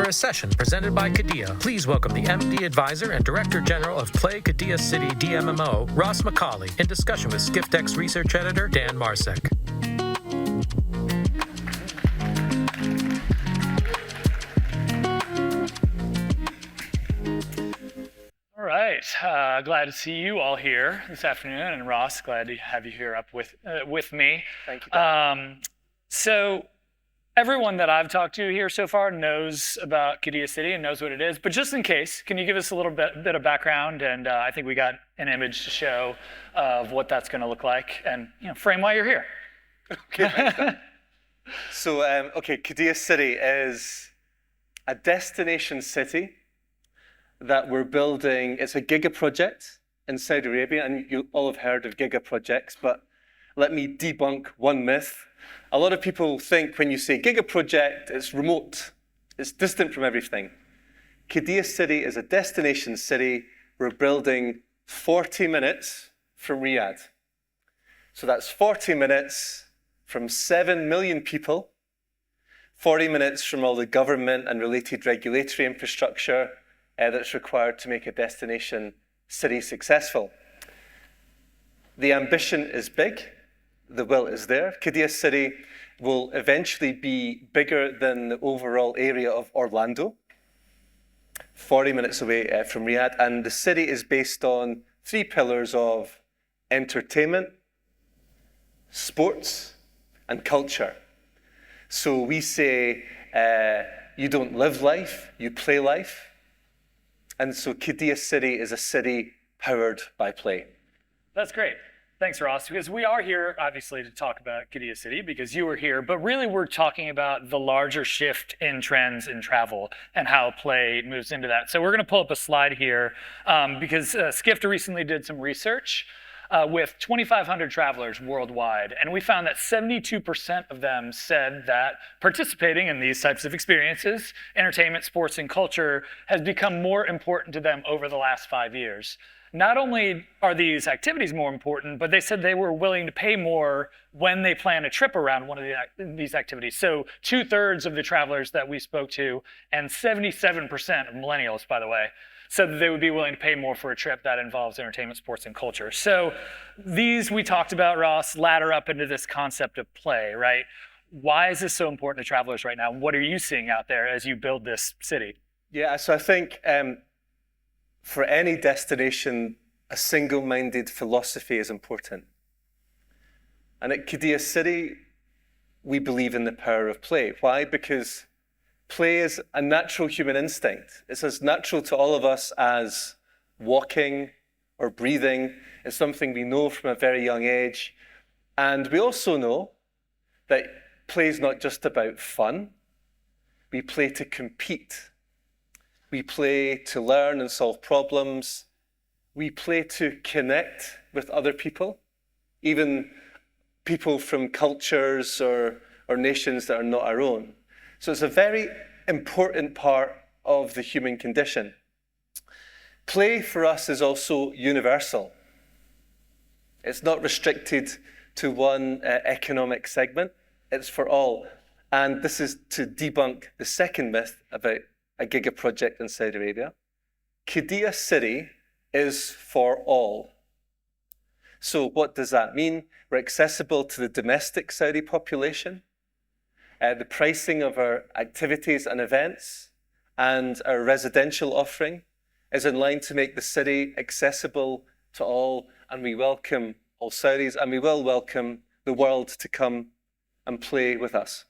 for a session presented by Qiddiya. Please welcome the MD Advisor and Director General of Play Qiddiya City DMMO, Ross McAuley, in discussion with SkiftX Research Editor Dan Marcec. All right, glad to see you all here this afternoon, and Ross, glad to have you here up with me. Thank you, Dan. So everyone that I've talked to here so far knows about Qiddiya City and knows what it is, but just in case, can you give us a little bit of background? And I think we got an image to show of what that's going to look like, and frame why you're here. Okay, thanks, Dan. So, Qiddiya City is a destination city that we're building. It's a giga project in Saudi Arabia, and you all have heard of giga projects, but let me debunk one myth. A lot of people think when you say giga project, it's remote, it's distant from everything. Qiddiya City is a destination city. We're building 40 minutes from Riyadh. So that's 40 minutes from 7 million people, 40 minutes from all the government and related regulatory infrastructure that's required to make a destination city successful. The ambition is big, the will is there. Qiddiya City will eventually be bigger than the overall area of Orlando, 40 minutes away from Riyadh, and the city is based on 3 pillars of entertainment, sports, and culture. So we say you don't live life, you play life. And so Qiddiya City is a city powered by play. That's great. Thanks, Ross, because we are here, obviously, to talk about Qiddiya City because you were here, but really we're talking about the larger shift in trends in travel and how play moves into that. So we're going to pull up a slide here because Skift recently did some research with 2,500 travelers worldwide, and we found that 72% of them said that participating in these types of experiences, entertainment, sports, and culture, has become more important to them over the last 5 years. Not only are these activities more important, but they said they were willing to pay more when they plan a trip around one of these activities. So 2/3 of the travelers that we spoke to, and 77% of millennials, by the way, said that they would be willing to pay more for a trip that involves entertainment, sports, and culture. So these we talked about, Ross, ladder up into this concept of play, right? Why is this so important to travelers right now? What are you seeing out there as you build this city? Yeah, so I think for any destination, a single-minded philosophy is important. And at Qiddiya City, we believe in the power of play. Why? Because play is a natural human instinct. It's as natural to all of us as walking or breathing. It's something we know from a very young age. And we also know that play is not just about fun. We play to compete. We play to learn and solve problems. We play to connect with other people, even people from cultures or nations that are not our own. So it's a very important part of the human condition. Play for us is also universal. It's not restricted to one economic segment. It's for all. And this is to debunk the second myth about a giga project in Saudi Arabia. Qiddiya City is for all. So what does that mean? We're accessible to the domestic Saudi population. The pricing of our activities and events and our residential offering is in line to make the city accessible to all, and we welcome all Saudis, and we will welcome the world to come and play with us.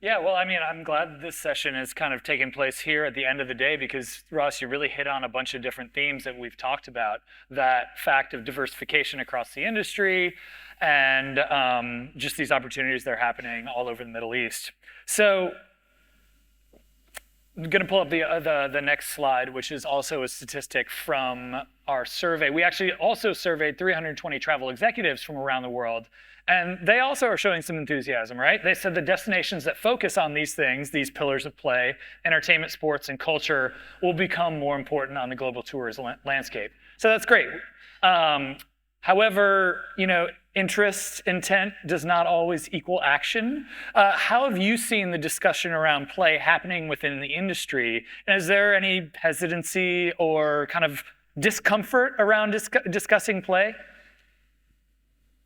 Yeah, well, I mean, I'm glad this session is kind of taking place here at the end of the day because, Ross, you really hit on a bunch of different themes that we've talked about. That fact of diversification across the industry and just these opportunities that are happening all over the Middle East. So I'm going to pull up the next slide, which is also a statistic from our survey. We actually also surveyed 320 travel executives from around the world. And they also are showing some enthusiasm, right? They said the destinations that focus on these things, these pillars of play, entertainment, sports, and culture, will become more important on the global tourism landscape. So that's great. However, interest, intent does not always equal action. How have you seen the discussion around play happening within the industry? And is there any hesitancy or kind of discomfort around discussing play?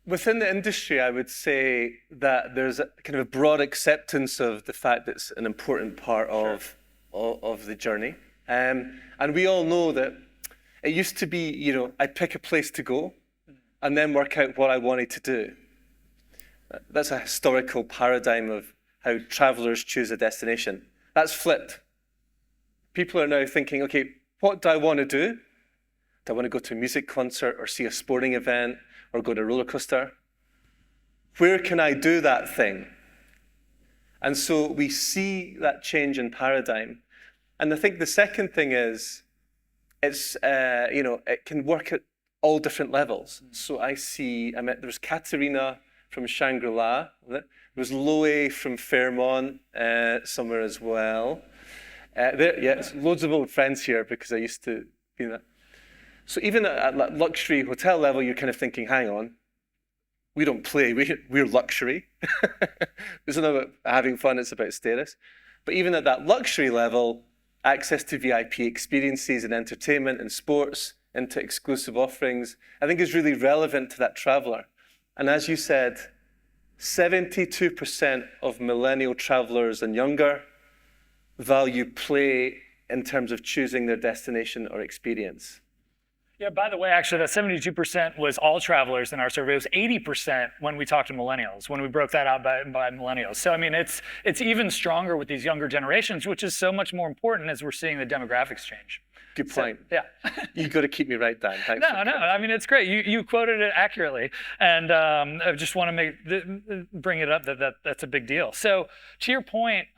Within the industry, I would say that there's a kind of a broad acceptance of the fact that it's an important part of the journey. And we all know that it used to be, I'd pick a place to go and then work out what I wanted to do. That's a historical paradigm of how travelers choose a destination. That's flipped. People are now thinking, okay, what do I want to do? Do I want to go to a music concert or see a sporting event or go to a roller coaster? Where can I do that thing? And so we see that change in paradigm. And I think the second thing is, it can work at all different levels. So there's Katerina from Shangri-La. There was Loe from Fairmont somewhere as well. Loads of old friends here because I used to be that. So even at luxury hotel level, you're kind of thinking, hang on, we don't play, we're luxury. It's not about having fun, it's about status. But even at that luxury level, access to VIP experiences and entertainment and sports, into exclusive offerings, I think is really relevant to that traveler. And as you said, 72% of millennial travelers and younger value play in terms of choosing their destination or experience. Yeah, by the way, actually, that 72% was all travelers in our survey. It was 80% when we talked to millennials, when we broke that out by millennials. So, I mean, it's even stronger with these younger generations, which is so much more important as we're seeing the demographics change. Good point. So, yeah. You got to keep me right, Dan. Thanks. No, I mean, it's great. You quoted it accurately. And I just want to bring it up that's a big deal. So to your point,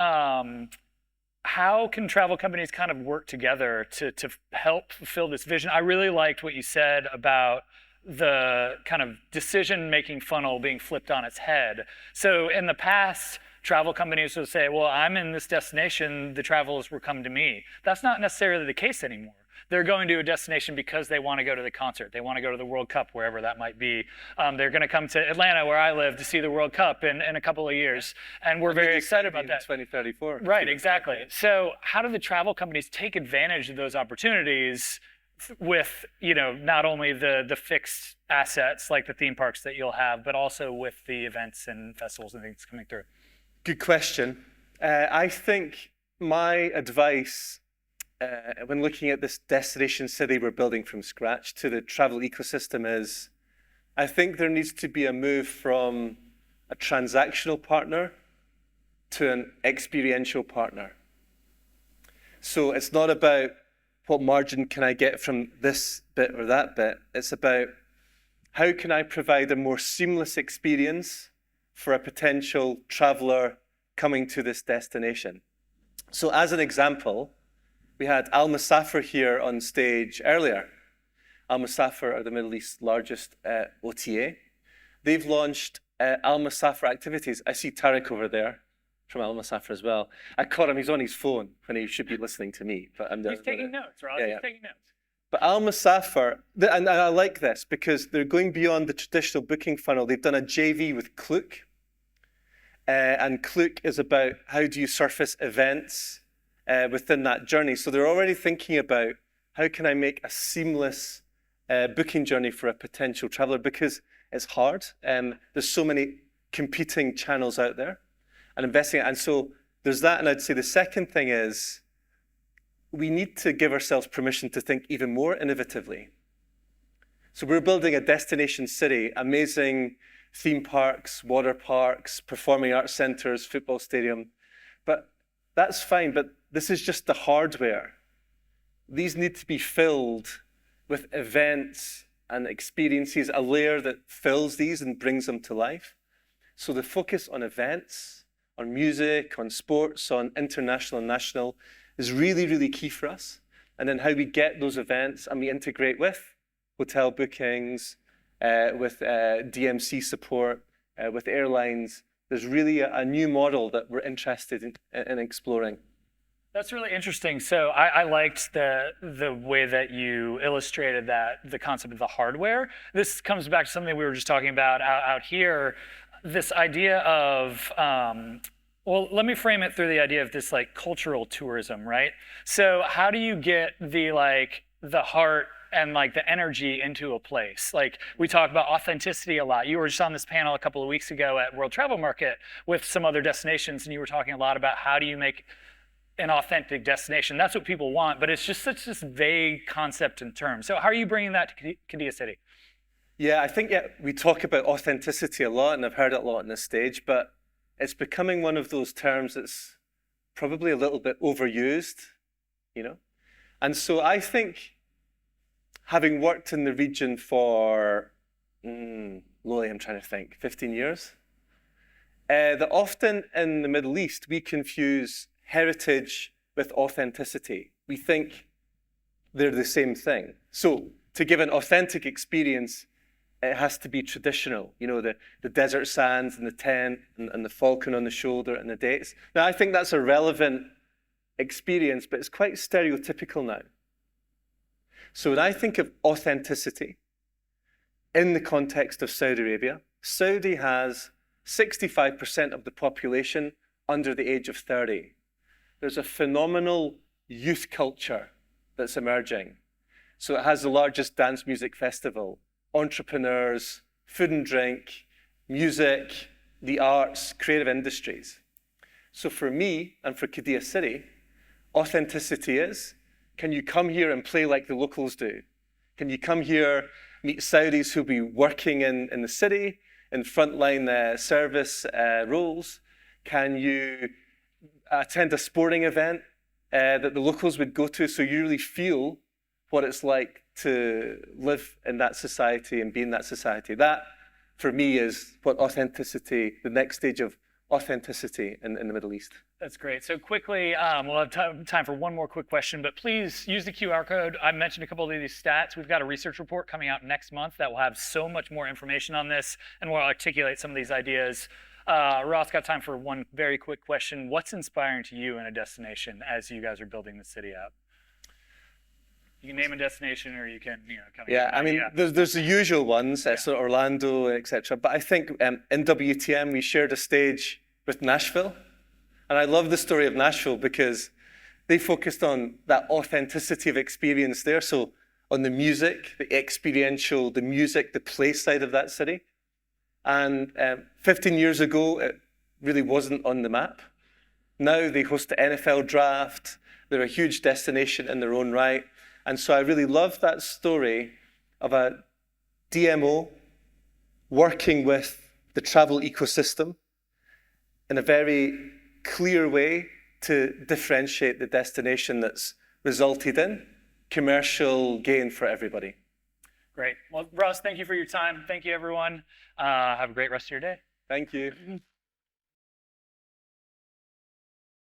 how can travel companies kind of work together to help fulfill this vision? I really liked what you said about the kind of decision-making funnel being flipped on its head. So in the past, travel companies would say, well, I'm in this destination, the travelers will come to me. That's not necessarily the case anymore. They're going to a destination because they want to go to the concert. They want to go to the World Cup, wherever that might be. They're going to come to Atlanta, where I live, to see the World Cup in a couple of years. And we're very excited about that. 2034. Right, exactly. So how do the travel companies take advantage of those opportunities with, not only the fixed assets like the theme parks that you'll have, but also with the events and festivals and things coming through? Good question. I think my advice when looking at this destination city we're building from scratch to the travel ecosystem is, I think there needs to be a move from a transactional partner to an experiential partner. So it's not about what margin can I get from this bit or that bit. It's about how can I provide a more seamless experience for a potential traveler coming to this destination. So as an example, we had Al Musafir here on stage earlier. Al Musafir are the Middle East's largest OTA. They've launched Al Musafir activities. I see Tariq over there from Al Musafir as well. I caught him, he's on his phone when he should be listening to me. But he's taking notes, Ross, he's taking notes. But Al Musafir, and I like this because they're going beyond the traditional booking funnel. They've done a JV with Klook. And Klook is about how do you surface events within that journey. So they're already thinking about how can I make a seamless booking journey for a potential traveler, because it's hard. There's so many competing channels out there and investing. And so there's that. And I'd say the second thing is we need to give ourselves permission to think even more innovatively. So we're building a destination city, amazing theme parks, water parks, performing arts centers, football stadium. But that's fine, but this is just the hardware. These need to be filled with events and experiences, a layer that fills these and brings them to life. So the focus on events, on music, on sports, on international and national is really, really key for us. And then how we get those events and we integrate with hotel bookings, with DMC support, with airlines. There's really a new model that we're interested in exploring. That's really interesting. So I liked the way that you illustrated that the concept of the hardware. This comes back to something we were just talking about out here. This idea of well, let me frame it through the idea of this like cultural tourism, right? So how do you get the heart and like the energy into a place? Like we talk about authenticity a lot. You were just on this panel a couple of weeks ago at World Travel Market with some other destinations, and you were talking a lot about how do you make an authentic destination. That's what people want, but it's just such this vague concept and term. So how are you bringing that to Qiddiya City? Yeah, I think we talk about authenticity a lot, and I've heard it a lot on this stage, but it's becoming one of those terms that's probably a little bit overused, you know? And so I think, having worked in the region for, Lolly, I'm trying to think, 15 years, that often in the Middle East, we confuse heritage with authenticity. We think they're the same thing. So to give an authentic experience, it has to be traditional. You know, the desert sands and the tent and the falcon on the shoulder and the dates. Now, I think that's a relevant experience, but it's quite stereotypical now. So when I think of authenticity in the context of Saudi Arabia, Saudi has 65% of the population under the age of 30. There's a phenomenal youth culture that's emerging. So it has the largest dance music festival, entrepreneurs, food and drink, music, the arts, creative industries. So for me and for Qiddiya City, authenticity is, can you come here and play like the locals do? Can you come here, meet Saudis who'll be working in the city, in frontline service roles? Can you attend a sporting event that the locals would go to, so you really feel what it's like to live in that society and be in that society? That, for me, is what authenticity, the next stage of authenticity in the Middle East. That's great. So quickly, we'll have time for one more quick question, but please use the QR code. I mentioned a couple of these stats. We've got a research report coming out next month that will have so much more information on this and will articulate some of these ideas. Ross, got time for one very quick question. What's inspiring to you in a destination as you guys are building the city out? You can name a destination, or you can, kind of. Yeah, I mean, there's the usual ones, so Orlando, etc. But I think in WTM we shared a stage with Nashville, and I love the story of Nashville because they focused on that authenticity of experience there. So on the music, the experiential, the music, the play side of that city. And 15 years ago, it really wasn't on the map. Now they host the NFL draft. They're a huge destination in their own right. And so I really love that story of a DMO working with the travel ecosystem in a very clear way to differentiate the destination that's resulted in commercial gain for everybody. Great. Well, Ross, thank you for your time. Thank you, everyone. Have a great rest of your day. Thank you.